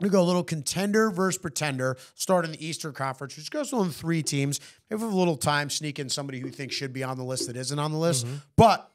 We go a little contender versus pretender, start in the Eastern Conference, which goes on 3 teams. Maybe with a little time, sneak in somebody who thinks should be on the list that isn't on the list. But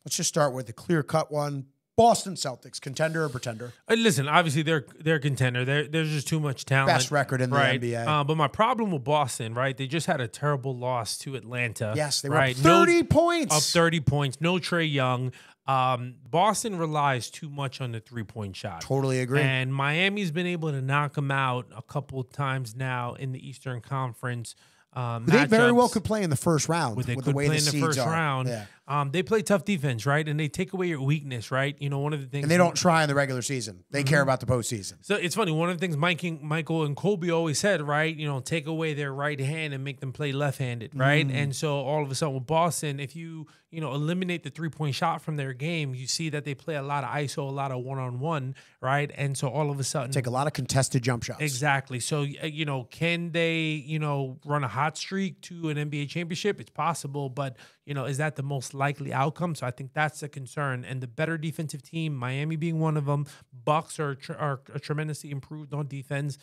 let's just start with the clear-cut one. Boston Celtics, contender or pretender? Listen, obviously they're a contender. There's just too much talent. Best record in the NBA. But my problem with Boston, right? They just had a terrible loss to Atlanta. Yes, they were up 30 points. Up 30 points. No Trae Young. Boston relies too much on the three-point shot. Totally agree. And Miami's been able to knock them out a couple times now in the Eastern Conference. They very well could play in the first round with the way the seeds are. Yeah. They play tough defense, right? And they take away your weakness, right? You know, one of the things... And they don't try in the regular season. They care about the postseason. So it's funny. One of the things Michael and Kobe always said, right? You know, take away their right hand and make them play left-handed, right? And so all of a sudden with Boston, if you eliminate the three-point shot from their game, you see that they play a lot of ISO, a lot of one-on-one, right? And so all of a sudden... Take a lot of contested jump shots. Exactly. So, can they, run a hot streak to an NBA championship? It's possible, but, is that the most likely outcome? So I think that's a concern. And the better defensive team, Miami being one of them, Bucks are tremendously improved on defense.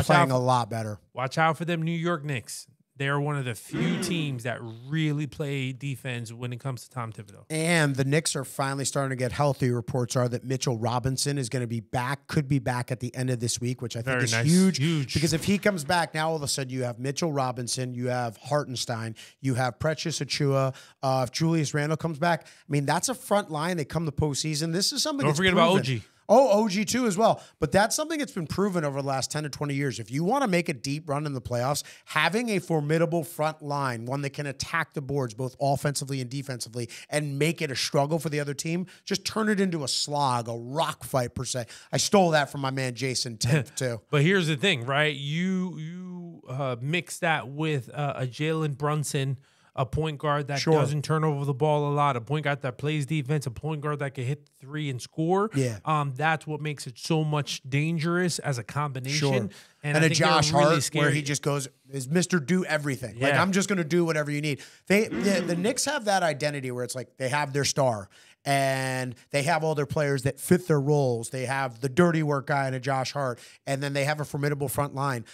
Playing a lot better. Watch out for them New York Knicks. They're one of the few teams that really play defense when it comes to Tom Thibodeau. And the Knicks are finally starting to get healthy. Reports are that Mitchell Robinson is going to be back, could be back at the end of this week, which I think is huge. Because if he comes back, now all of a sudden you have Mitchell Robinson, you have Hartenstein, you have Precious Achua. If Julius Randle comes back, I mean, that's a front line. They come the postseason. This is something Don't forget about OG. Oh, OG too as well. But that's something that's been proven over the last 10 to 20 years. If you want to make a deep run in the playoffs, having a formidable front line, one that can attack the boards both offensively and defensively and make it a struggle for the other team, just turn it into a slog, a rock fight per se. I stole that from my man Jason Timpf too. But here's the thing, right? You mix that with a Jalen Brunson, a point guard that doesn't turn over the ball a lot, a point guard that plays defense, a point guard that can hit three and score. Yeah. That's what makes it so much dangerous as a combination. And a Josh Hart where he just goes, is Mr. Do Everything. Yeah. Like, I'm just going to do whatever you need. The Knicks have that identity where it's like they have their star and they have all their players that fit their roles. They have the dirty work guy and a Josh Hart, and then they have a formidable front line.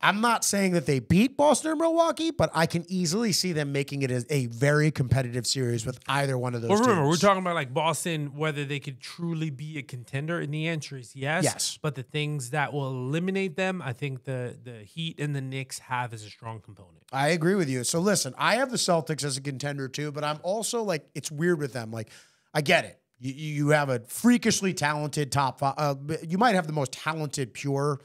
I'm not saying that they beat Boston or Milwaukee, but I can easily see them making it a very competitive series with either one of those teams. Remember, we're talking about like Boston, whether they could truly be a contender, and the answer is yes. Yes. But the things that will eliminate them, I think the Heat and the Knicks have as a strong component. I agree with you. So listen, I have the Celtics as a contender too, but I'm also like, it's weird with them. Like, I get it. You have a freakishly talented top five. You might have the most talented pure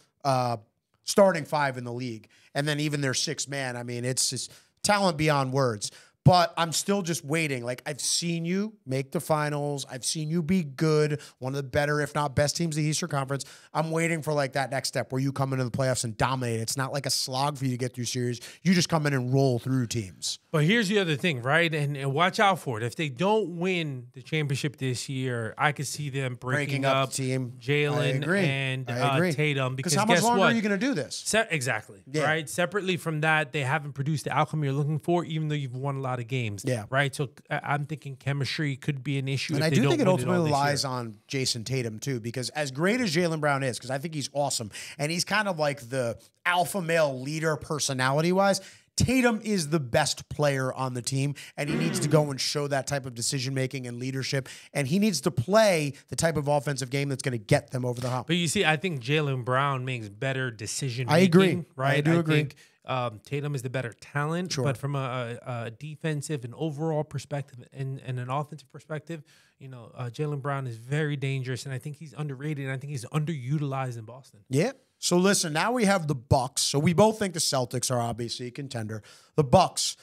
starting five in the league. And then even their sixth man, I mean, it's just talent beyond words. But I'm still just waiting. Like, I've seen you make the finals. I've seen you be good, one of the better, if not best teams in the Eastern Conference. I'm waiting for, like, that next step where you come into the playoffs and dominate. It's not like a slog for you to get through series. You just come in and roll through teams. But here's the other thing, right? And watch out for it. If they don't win the championship this year, I could see them breaking up the team. Jalen and Tatum. Because how much longer are you going to do this? Exactly. Yeah. Right? Separately from that, they haven't produced the outcome you're looking for, even though you've won a lot of games. Yeah. Right. So I'm thinking chemistry could be an issue. And I do think it ultimately relies on Jason Tatum too, because as great as Jaylen Brown is, because I think he's awesome, and he's kind of like the alpha male leader personality wise, Tatum is the best player on the team, and he needs to go and show that type of decision-making and leadership, and he needs to play the type of offensive game that's going to get them over the hump. But you see, I think Jaylen Brown makes better decision-making. I agree. Right? I do agree. Think, Tatum is the better talent, but from a defensive and overall perspective and an offensive perspective, Jaylen Brown is very dangerous, and I think he's underrated, and I think he's underutilized in Boston. Yeah. So listen, now we have the Bucks. So we both think the Celtics are obviously a contender. The Bucks,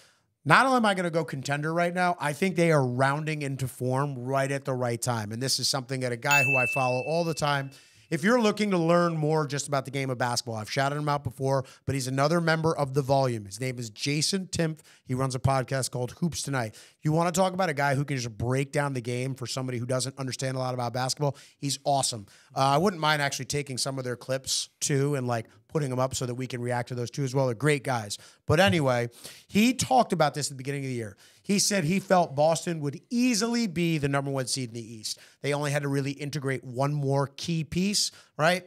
not only am I going to go contender right now, I think they are rounding into form right at the right time. And this is something that a guy who I follow all the time, if you're looking to learn more just about the game of basketball, I've shouted him out before, but he's another member of The Volume. His name is Jason Timpf. He runs a podcast called Hoops Tonight. You want to talk about a guy who can just break down the game for somebody who doesn't understand a lot about basketball? He's awesome. I wouldn't mind actually taking some of their clips too and like putting them up so that we can react to those too as well. They're great guys. But anyway, he talked about this at the beginning of the year. He said he felt Boston would easily be the number one seed in the East. They only had to really integrate one more key piece, right?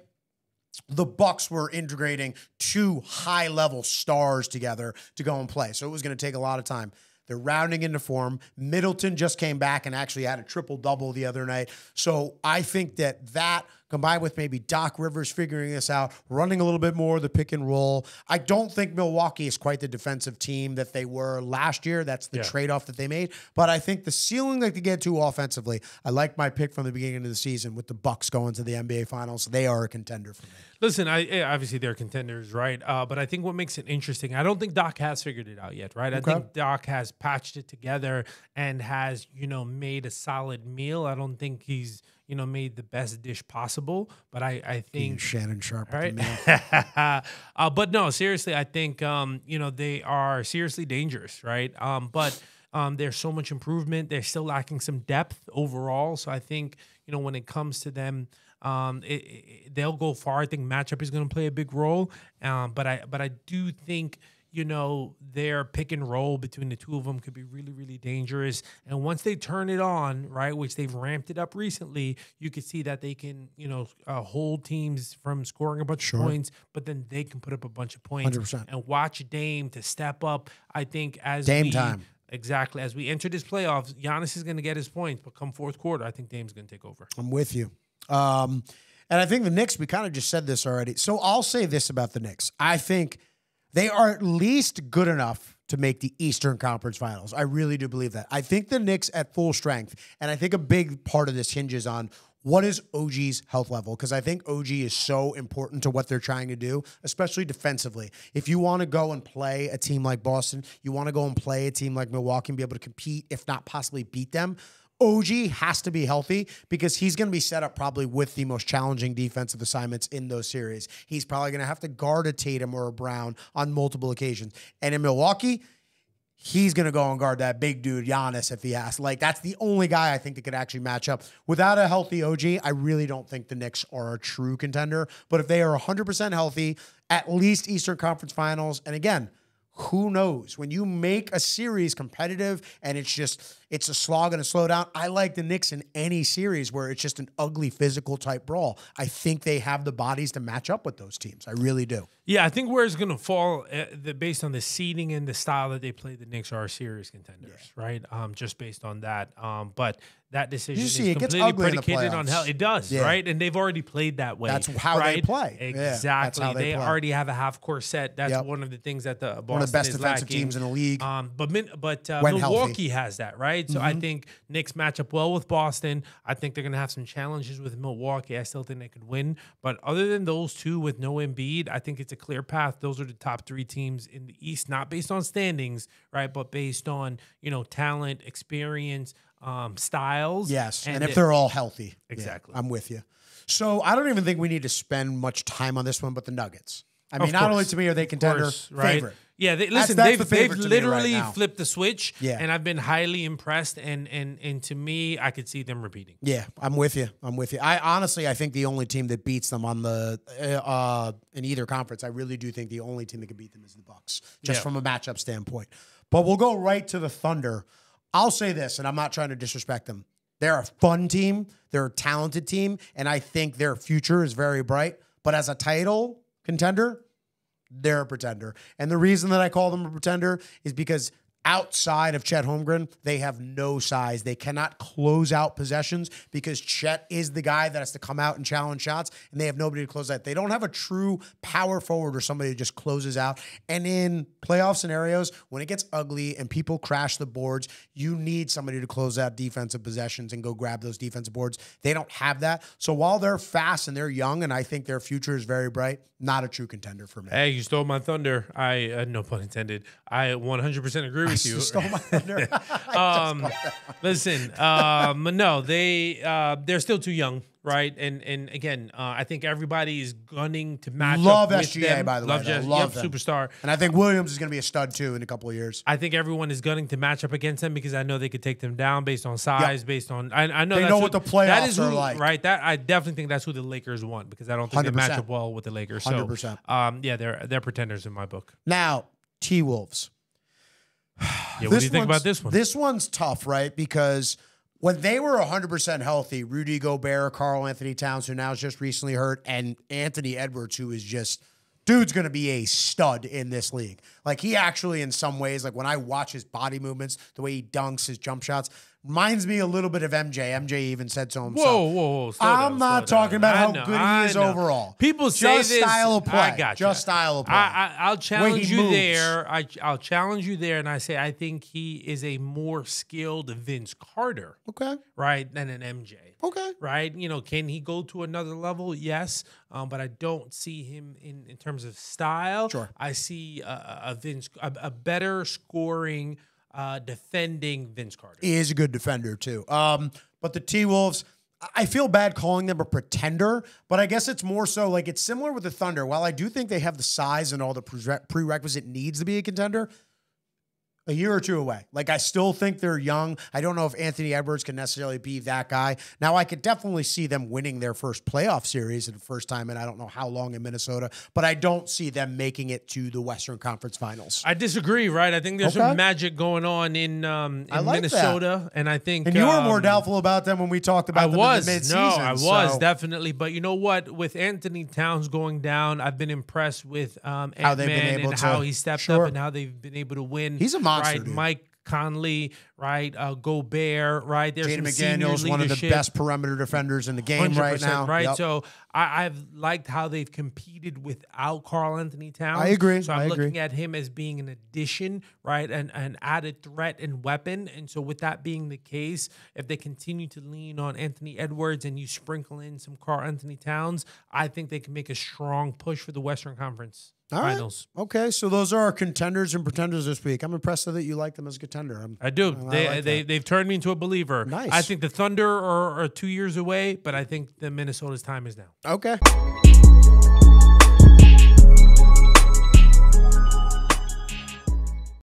the Bucks were integrating two high-level stars together to go and play. So it was going to take a lot of time. They're rounding into form. Middleton just came back and actually had a triple-double the other night. So I think that combined with maybe Doc Rivers figuring this out, running a little bit more of the pick and roll. I don't think Milwaukee is quite the defensive team that they were last year. That's the trade-off that they made. But I think the ceiling they could get to offensively, I like my pick from the beginning of the season with the Bucks going to the NBA Finals. They are a contender for me. Listen, obviously they're contenders, right? But I think what makes it interesting, I don't think Doc has figured it out yet, right? I think Doc has patched it together and has, made a solid meal. I don't think he's, made the best dish possible, but I think Shannon Sharp, right? But no, seriously, I think they are seriously dangerous, right? But there's so much improvement. They're still lacking some depth overall. So I think when it comes to them, they'll go far. I think matchup is going to play a big role. But I do think their pick and roll between the two of them could be really, really dangerous. And once they turn it on, right, which they've ramped it up recently, you could see that they can, hold teams from scoring a bunch of points, but then they can put up a bunch of points. 100%. And watch Dame to step up. I think time. Exactly. As we enter this playoffs, Giannis is going to get his points, but come fourth quarter, I think Dame's going to take over. I'm with you. And I think the Knicks, we kind of just said this already. So I'll say this about the Knicks. I think they are at least good enough to make the Eastern Conference Finals. I really do believe that. I think the Knicks at full strength, and I think a big part of this hinges on what is OG's health level, because I think OG is so important to what they're trying to do, especially defensively. If you want to go and play a team like Boston, you want to go and play a team like Milwaukee and be able to compete, if not possibly beat them, OG has to be healthy because he's going to be set up probably with the most challenging defensive assignments in those series. He's probably going to have to guard a Tatum or a Brown on multiple occasions. And in Milwaukee, he's going to go and guard that big dude, Giannis, if he has. Like, that's the only guy I think that could actually match up. Without a healthy OG, I really don't think the Knicks are a true contender. But if they are 100% healthy, at least Eastern Conference Finals, and again, who knows? When you make a series competitive and it's a slog and a slowdown, I like the Knicks in any series where it's just an ugly physical type brawl. I think they have the bodies to match up with those teams. I really do. Yeah, I think where it's going to fall based on the seeding and the style that they play, the Knicks are serious contenders, right? Just based on that. But that decision is completely predicated on hell. It does, right? And they've already played that way. That's how they play. Exactly. Yeah, they already have a half-court set. That's one of the things that the Boston one of the best is defensive lacking. teams in the league. But Milwaukee has that, right? So I think Knicks match up well with Boston. I think they're going to have some challenges with Milwaukee. I still think they could win. But other than those two with no Embiid, I think it's a clear path. Those are the top three teams in the East, not based on standings, right? But based on, talent, experience, styles. Yes, and if they're all healthy. Exactly. Yeah, I'm with you. So I don't even think we need to spend much time on this one, but the Nuggets. I mean, not only to me are they contender, favorite. Yeah, they've literally flipped the switch, and I've been highly impressed. And to me, I could see them repeating. Yeah, I'm with you. I think the only team that beats them on the in either conference, I really do think the only team that could beat them is the Bucks, just from a matchup standpoint. But we'll go right to the Thunder. I'll say this, and I'm not trying to disrespect them. They're a fun team. They're a talented team, and I think their future is very bright. But as a title contender, they're a pretender. And the reason that I call them a pretender is because outside of Chet Holmgren, they have no size. They cannot close out possessions because Chet is the guy that has to come out and challenge shots, and they have nobody to close out. They don't have a true power forward or somebody that just closes out. And in playoff scenarios, when it gets ugly and people crash the boards, you need somebody to close out defensive possessions and go grab those defensive boards. They don't have that. So while they're fast and they're young, and I think their future is very bright, not a true contender for me. Hey, you stole my thunder. No pun intended. I 100% agree with you. Stole my thunder. Listen, no, they're still too young, right? And again, I think everybody is gunning to match up with SGA, them. by the way. Love superstar. And I think Williams is going to be a stud too in a couple of years. I think everyone is gunning to match up against them because I know they could take them down based on size, based on I know they know what the playoffs are like, right? That I definitely think that's who the Lakers want because I don't think 100%. They match up well with the Lakers. 100%. So, yeah, they're pretenders in my book. Now, T-Wolves. Yeah, what do you think about this one? This one's tough, right? Because When they were 100% healthy, Rudy Gobert, Karl Anthony Towns, who now is just recently hurt, and Anthony Edwards, who is just, dude's going to be a stud in this league. Like, he actually, in some ways, like when I watch his body movements, the way he dunks, his jump shots, reminds me a little bit of MJ. MJ even said so himself. Whoa. I'm not talking about how good he is overall. People say just this. Style of play. I got you. Just style of play. I'll challenge you moves. there. I'll challenge you there, and I say I think he is a more skilled Vince Carter. Okay. Right, than an MJ. Okay. Right? You know, can he go to another level? Yes. But I don't see him in terms of style. Sure. I see a better scoring, defending Vince Carter. He is a good defender, too. But the T-Wolves, I feel bad calling them a pretender, but I guess it's more so like it's similar with the Thunder. While I do think they have the size and all the prerequisite needs to be a contender, a year or two away. Like, I still think they're young. I don't know if Anthony Edwards can necessarily be that guy. Now, I could definitely see them winning their first playoff series in the first time, and I don't know how long in Minnesota, but I don't see them making it to the Western Conference Finals. I disagree, right? I think there's some magic going on in Minnesota, and I think... And you were more doubtful about them when we talked about them in the midseason. I was, definitely. But you know what? With Anthony Towns going down, I've been impressed with Ant-Man and how he stepped up and how they've been able to win. He's a monster, right? dude. Mike Conley, right? Gobert, right? There's Jaden some McDaniels, one of the best perimeter defenders in the game right now. Right? Yep. So I've liked how they've competed without Karl Anthony Towns. I agree. So I'm looking at him as being an addition, right? An added threat and weapon. And so with that being the case, if they continue to lean on Anthony Edwards and you sprinkle in some Karl Anthony Towns, I think they can make a strong push for the Western Conference Finals. Right. Okay, so those are our contenders and pretenders this week. I'm impressed that you like them as a contender. I do. They've turned me into a believer. Nice. I think the Thunder are 2 years away, but I think the Minnesota's time is now. Okay.